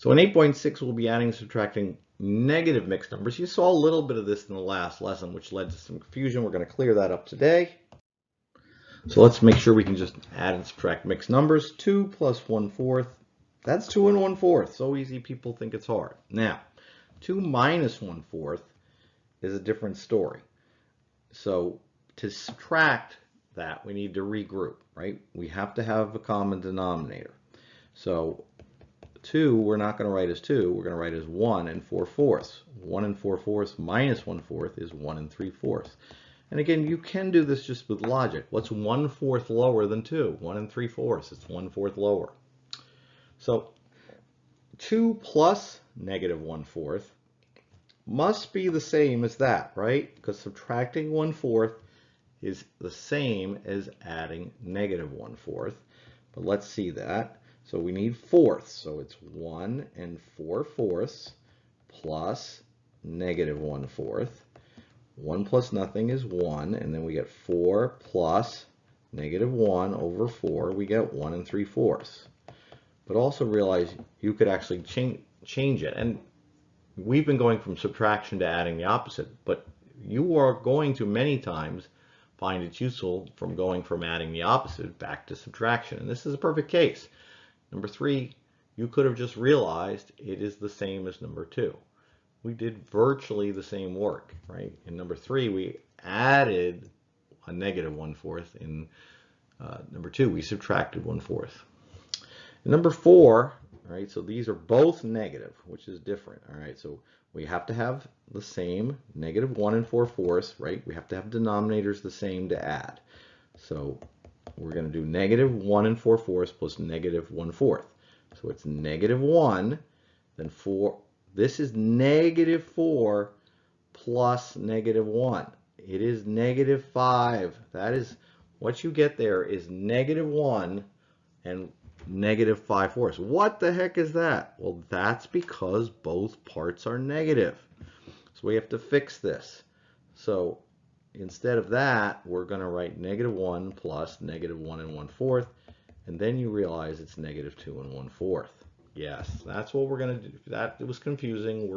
So in 8.6, we'll be adding and subtracting negative mixed numbers. You saw a little bit of this in the last lesson, which led to some confusion. We're going to clear that up today. So let's make sure we can just add and subtract mixed numbers. 2 plus 1/4, that's 2 1/4. So easy, people think it's hard. Now, 2 minus 1/4 is a different story. So to subtract that, we need to regroup, right? We have to have a common denominator. So 2, we're not going to write as 2, we're going to write as 1 4/4. 1 4/4 minus 1/4 is 1 3/4. And again, you can do this just with logic. What's 1/4 lower than 2? 1 3/4. It's 1/4 lower. So 2 plus negative 1/4 must be the same as that, right? Because subtracting 1/4 is the same as adding negative 1/4. But let's see that. So we need fourths. So it's 1 4/4 plus negative 1/4. 1 plus nothing is 1, and then we get 4 plus negative 1 over 4. We get 1 3/4. But also realize you could actually change it. And we've been going from subtraction to adding the opposite, but you are going to many times find it's useful from going from adding the opposite back to subtraction. And this is a perfect case. Number 3, you could have just realized it is the same as number 2. We did virtually the same work, right? In number 3, we added a negative 1/4. In number 2, we subtracted 1/4. In number 4, all right, so these are both negative, which is different, all right? So we have to have the same, negative 1 4/4, right? We have to have denominators the same to add. So we're going to do negative 1 4/4 plus negative 1/4. So it's negative 1, then 4. This is negative 4 plus negative 1. It is negative 5. That is what you get there is negative 1 and negative 5/4. What the heck is that? Well, that's because both parts are negative. So we have to fix this. So instead of that, we're going to write negative 1 plus negative 1 1/4, and then you realize it's negative 2 1/4. Yes, that's what we're going to do. That it was confusing.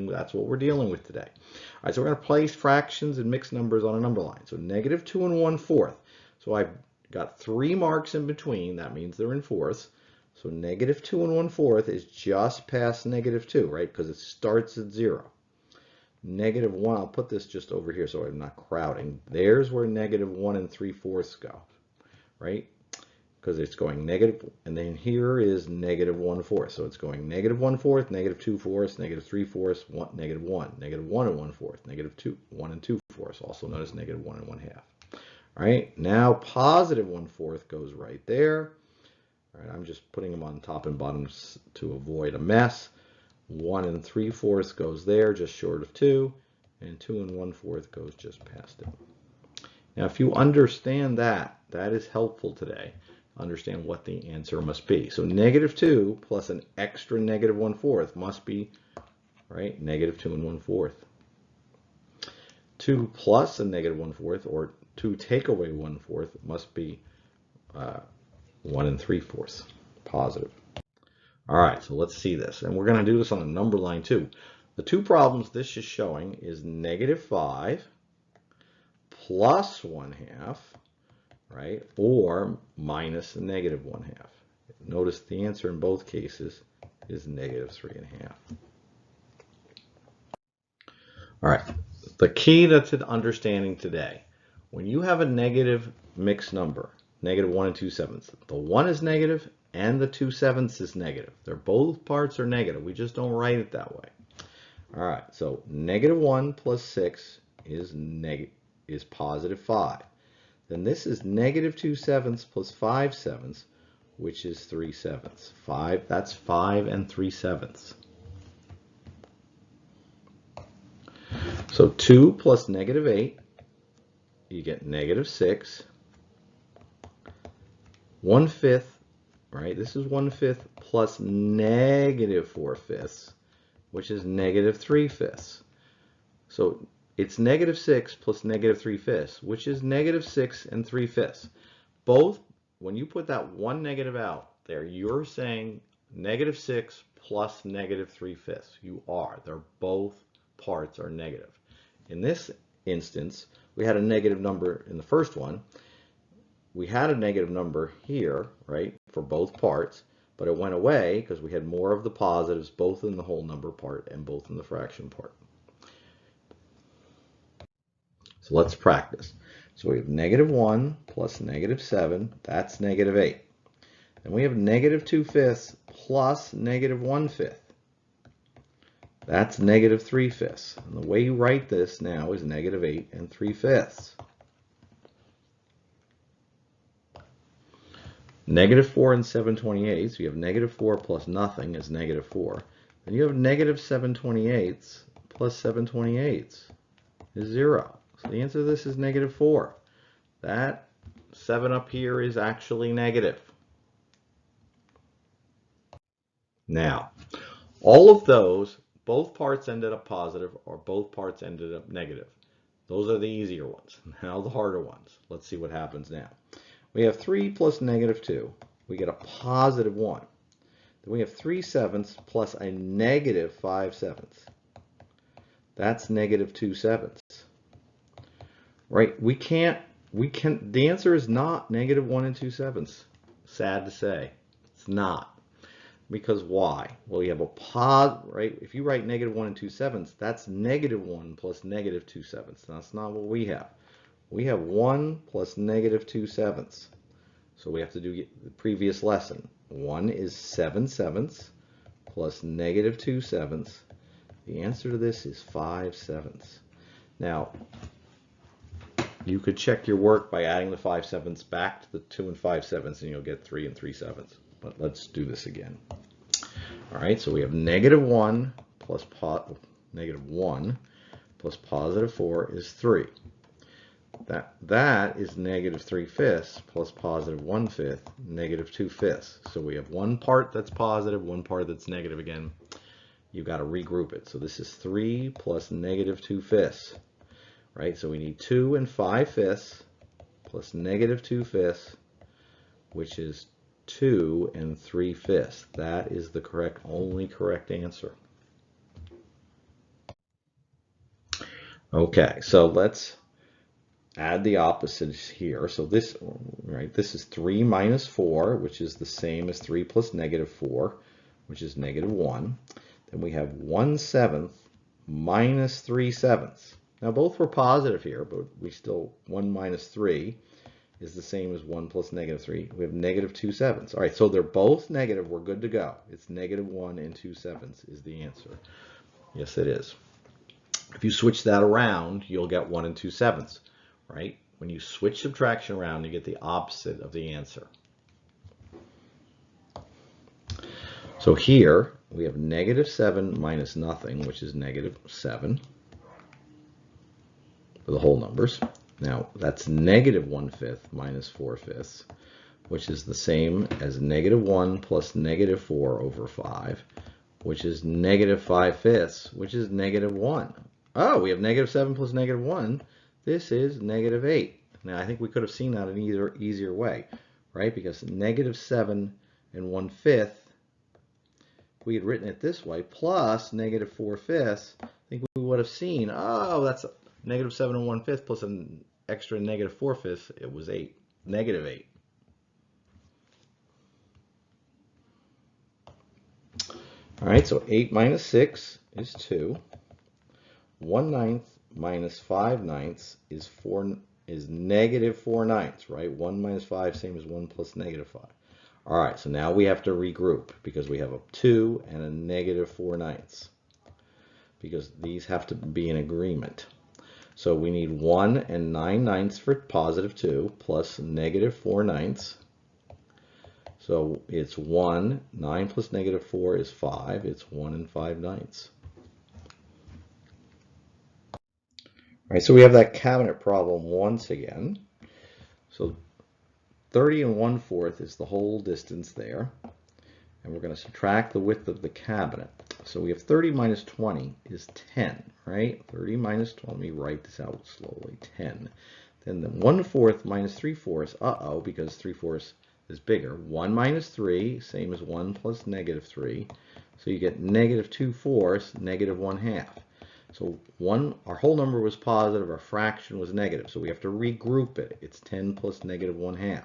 That's what we're dealing with today. All right, so we're going to place fractions and mixed numbers on a number line. So negative 2 1/4. So I've got 3 marks in between. That means they're in fourths. So negative 2 1/4 is just past negative 2, right? Because it starts at 0. Negative 1, I'll put this just over here so I'm not crowding. There's where negative 1 3/4 go, right? Because it's going negative, and then here is negative 1/4. So it's going negative 1/4, negative 2/4, negative 3/4, negative 1, negative 1 1/4, negative 2, 1 2/4, also known as negative 1 1/2. All right, now positive 1/4 goes right there. All right, I'm just putting them on top and bottom to avoid a mess. 1 3/4 goes there, just short of 2, and 2 1/4 goes just past it. Now, if you understand that, that is helpful today. Understand what the answer must be. So negative 2 plus an extra negative 1/4 must be, right, negative 2 1/4. 2 plus a negative 1/4, or 2 take away 1/4, must be 1 3/4, positive. All right, so let's see this. And we're going to do this on a number line too. The two problems this is showing is negative 5 plus 1/2, right, or minus a negative 1/2. Notice the answer in both cases is negative 3.5. All right, the key to understanding today, when you have a negative mixed number, negative 1 2/7, the 1 is negative and the 2/7 is negative. They're both parts are negative. We just don't write it that way. All right, so negative 1 plus 6 is positive 5. Then this is negative 2/7 plus 5/7, which is 3/7. 5, that's 5 3/7. So 2 plus negative 8, you get negative 6. 1/5, right? This is 1/5 plus negative 4/5, which is negative 3/5. So it's negative 6 plus negative 3/5, which is negative 6 3/5. Both, when you put that one negative out there, you're saying negative 6 plus negative 3/5. You are. They're both parts are negative. In this instance, we had a negative number in the first one. We had a negative number here, right, for both parts, but it went away because we had more of the positives both in the whole number part and both in the fraction part. So let's practice. So we have negative 1 plus negative 7, that's negative 8. Then we have negative 2/5 plus negative 1/5. That's negative 3/5. And the way you write this now is negative 8 and 3/5. Negative 4 and 7/28, so you have negative 4 plus nothing is negative 4. Then you have negative 7/28 plus 7/28 is 0. So the answer to this is negative 4. That 7 up here is actually negative. Now, all of those, both parts ended up positive or both parts ended up negative. Those are the easier ones. Now the harder ones. Let's see what happens now. We have 3 plus negative 2. We get a positive 1. Then we have 3/7 plus a negative 5/7. That's negative 2/7. Right? The answer is not negative 1 and 2/7. Sad to say. It's not. Because why? Well, you have a right? If you write negative 1 and 2/7, that's negative 1 plus negative 2/7. That's not what we have. We have 1 plus negative 2/7. So we have to do the previous lesson. 1 is 7/7 plus negative 2/7. The answer to this is 5/7. Now, you could check your work by adding the 5/7 back to the 2 and 5/7, and you'll get 3 and 3/7. But let's do this again. All right, so we have negative 1 plus negative 1 plus positive 4 is 3. That is negative 3/5 plus positive 1/5, negative 2/5. So we have one part that's positive, one part that's negative again. You've got to regroup it. So this is 3 plus negative 2/5. Right, so we need 2 and 5/5 plus negative 2/5, which is 2 and 3/5. That is the only correct answer. Okay, so let's add the opposites here. So this, right, this is 3 minus 4, which is the same as 3 plus negative 4, which is negative 1. Then we have 1/7 minus 3/7. Now both were positive here, but we still, 1 minus 3 is the same as 1 plus negative 3. We have negative 2/7. All right, so they're both negative. We're good to go. It's negative 1 and 2/7 is the answer. Yes, it is. If you switch that around, you'll get 1 and 2/7, right? When you switch subtraction around, you get the opposite of the answer. So here, we have negative 7 minus nothing, which is negative 7. For the whole numbers. Now that's negative 1/5 minus 4/5, which is the same as negative 1 plus negative 4 over 5, which is negative 5/5, which is negative 1. Oh, we have negative 7 plus negative 1. This is negative 8. Now I think we could have seen that in either easier way, right? Because negative 7 and 1/5, we had written it this way, plus negative 4/5, I think we would have seen, oh, that's negative 7 and 1/5 plus an extra negative 4/5, it was 8, negative 8. All right, so 8 minus 6 is 2. 1/9 minus 5/9 is negative 4/9, right? 1 minus 5, same as 1 plus negative 5. All right, so now we have to regroup because we have a 2 and a negative 4/9, because these have to be in agreement. So we need 1 and 9/9 for positive 2 plus negative 4/9. So it's 1, 9 plus negative 4 is 5. It's 1 and 5/9. All right, so we have that cabinet problem once again. So 30 and 1/4 is the whole distance there. And we're going to subtract the width of the cabinet. So we have 30 minus 20 is 10, right? 30 minus 20, let me write this out slowly, 10. Then the 1/4 minus 3/4, because 3/4 is bigger. 1 minus 3, same as 1 plus negative 3. So you get negative 2/4, negative 1/2. So our whole number was positive, our fraction was negative. So we have to regroup it. It's 10 plus negative 1/2.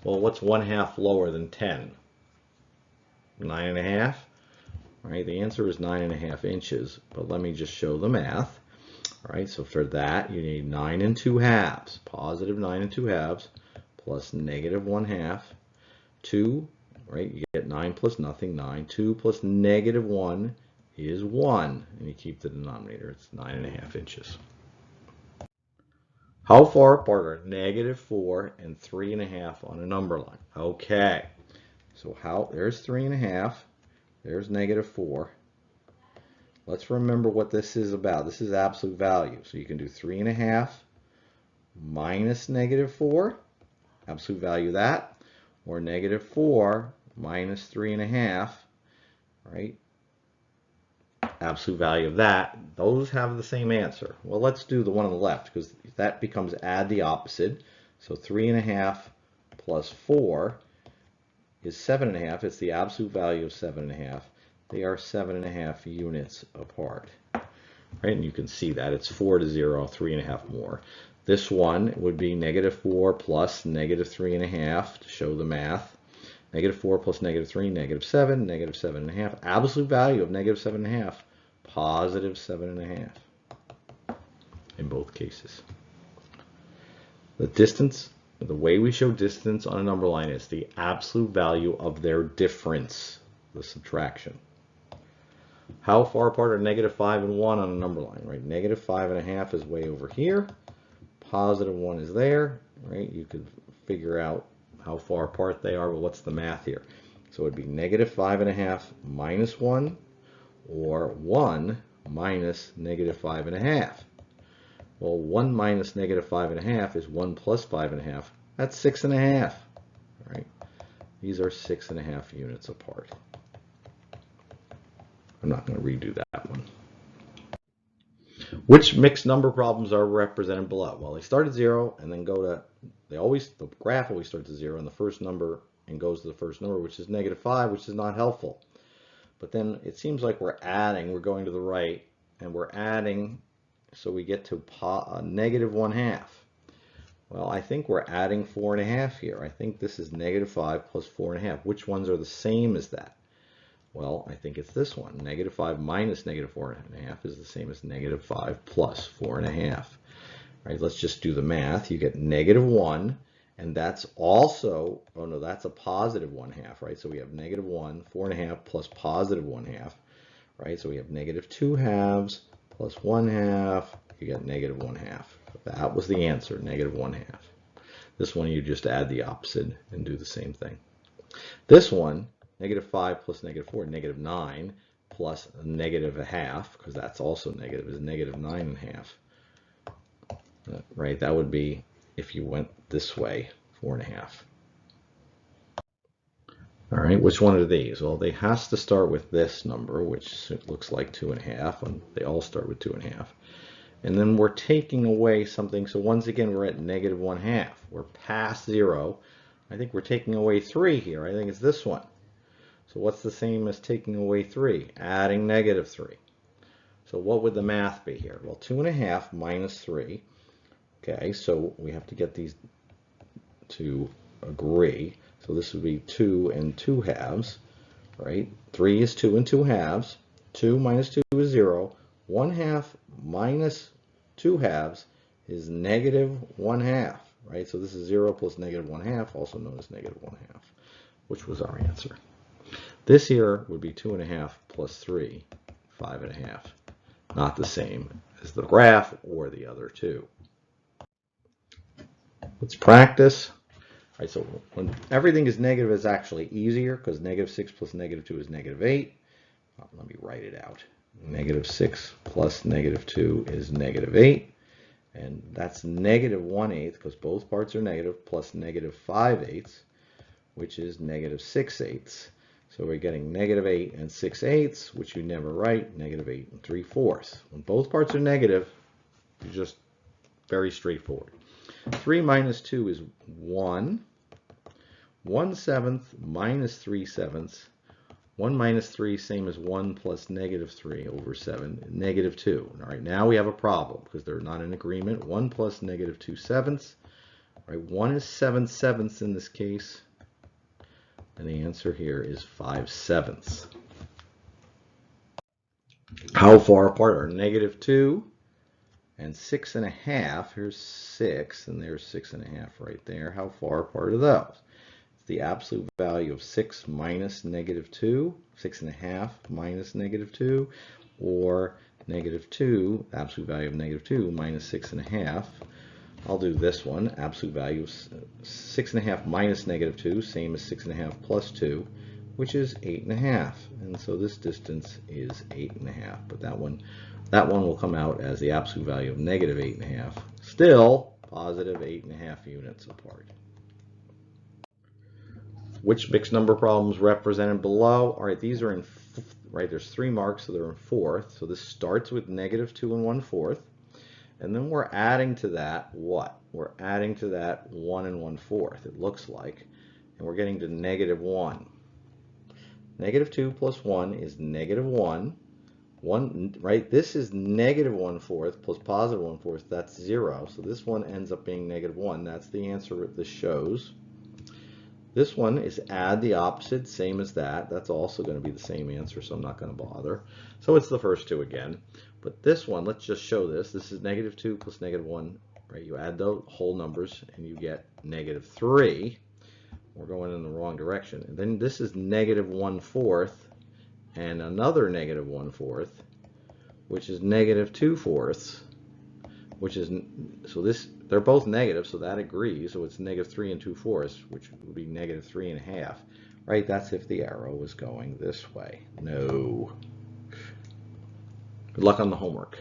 Well, what's 1/2 lower than 10? 9.5? Right, the answer is 9.5 inches. But let me just show the math. All right, so for that, you need 9 2/2, positive 9 2/2, plus negative 1/2. 2, right, you get 9 plus nothing, 9. 2 plus negative 1 is 1. And you keep the denominator, it's 9.5 inches. How far apart are negative 4 and 3.5 on a number line? Okay, so there's 3.5, there's negative 4. Let's remember what this is about. This is absolute value. So you can do 3.5 minus negative 4, absolute value of that, or negative 4 minus 3.5, right? Absolute value of that. Those have the same answer. Well, let's do the one on the left, because that becomes add the opposite. So 3.5 plus 4 is 7.5. It's the absolute value of 7.5. They are 7.5 units apart, right? And you can see that it's 4 to 0, 3.5 more. This one would be negative 4 plus negative 3.5 to show the math. Negative 4 plus negative 3, negative 7, negative 7.5. Absolute value of negative 7.5, positive 7.5 in both cases. The distance, the way we show distance on a number line is the absolute value of their difference, the subtraction. How far apart are negative 5 and 1 on a number line, right? Negative 5.5 is way over here. Positive 1 is there, right? You could figure out how far apart they are, but what's the math here? So it would be negative 5.5 minus 1, or 1 minus negative 5.5. Well, 1 minus negative 5.5 is 1 plus 5.5. That's 6.5, right? These are 6.5 units apart. I'm not going to redo that one. Which mixed number problems are represented below? Well, they start at 0 and then go to, the graph always starts at 0 and the first number and goes to the first number, which is negative 5, which is not helpful. But then it seems like we're going to the right, and we're adding, so we get to negative 1/2. Well, I think we're adding 4.5 here. I think this is negative 5 plus 4.5. Which ones are the same as that? Well, I think it's this one. Negative 5 minus negative 4.5 is the same as negative 5 plus 4.5. Right, let's just do the math. You get negative 1, and that's also, oh no, that's a positive 1/2, right? So we have negative 1, 4.5 plus positive 1/2, right? So we have negative 2/2 plus 1/2, you get negative 1/2. That was the answer, negative 1/2. This one, you just add the opposite and do the same thing. This one, negative 5 plus negative 4, negative 9 plus negative 1/2, because that's also negative, is negative 9.5. Right, that would be if you went this way, 4.5. All right, which one are these? Well, they has to start with this number, which looks like 2.5, and they all start with 2.5. And then we're taking away something, so once again, we're at negative 1/2. We're past 0. I think we're taking away 3 here. I think it's this one. So what's the same as taking away 3? Adding negative 3. So what would the math be here? Well, 2.5 minus 3. Okay, so we have to get these to agree. So this would be 2 and 2/2, right? 3 is 2 and 2/2. 2 minus 2 is 0. 1/2 minus 2/2 is negative 1/2, right? So this is 0 plus negative 1/2, also known as negative 1/2, which was our answer. This here would be 2.5 plus 3, 5.5. Not the same as the graph or the other two. Let's practice. All right, so when everything is negative, it's actually easier because negative 6 plus negative 2 is negative 8. Let me write it out. Negative 6 plus negative 2 is negative 8. And that's negative 1/8 because both parts are negative, plus negative 5/8, which is negative 6/8. So we're getting negative 8 and 6/8, which you never write, negative 8 and 3/4. When both parts are negative, it's just very straightforward. 3 minus 2 is 1. 1/7 minus 3/7. 1 minus 3, same as 1 plus negative 3 over 7, negative 2. All right, now we have a problem because they're not in agreement. 1 plus negative 2/7. All right, 1 is 7/7 in this case. And the answer here is 5/7. How far apart are negative 2 and 6.5? Here's 6, and there's 6.5 right there. How far apart are those? It's the absolute value of 6 minus negative 2, 6.5 minus negative 2, or negative 2, absolute value of negative 2 minus 6.5. I'll do this one. Absolute value of 6.5 minus negative 2, same as 6.5 plus 2, which is 8.5. And so this distance is 8.5. But that one will come out as the absolute value of negative 8.5. Still positive 8.5 units apart. Which mixed number problems represented below? All right, these are in, right, there's 3 marks, so they're in fourth. So this starts with negative 2 and 1/4. And then we're adding to that what? We're adding to that 1 and 1/4, it looks like. And we're getting to negative 1. Negative 2 plus 1 is negative 1. 1, right? This is negative 1/4 plus positive 1/4. That's 0. So this one ends up being negative 1. That's the answer this shows. This one is add the opposite, same as that. That's also going to be the same answer, so I'm not going to bother. So it's the first two again. But this one, let's just show this. This is negative 2 plus negative 1. Right? You add the whole numbers, and you get negative 3. We're going in the wrong direction. And then this is negative 1/4 and another negative 1/4, which is negative 2/4, which is, so this, they're both negative, so that agrees. So it's negative 3 and 2/4, which would be negative 3.5. Right? That's if the arrow was going this way. No. Good luck on the homework.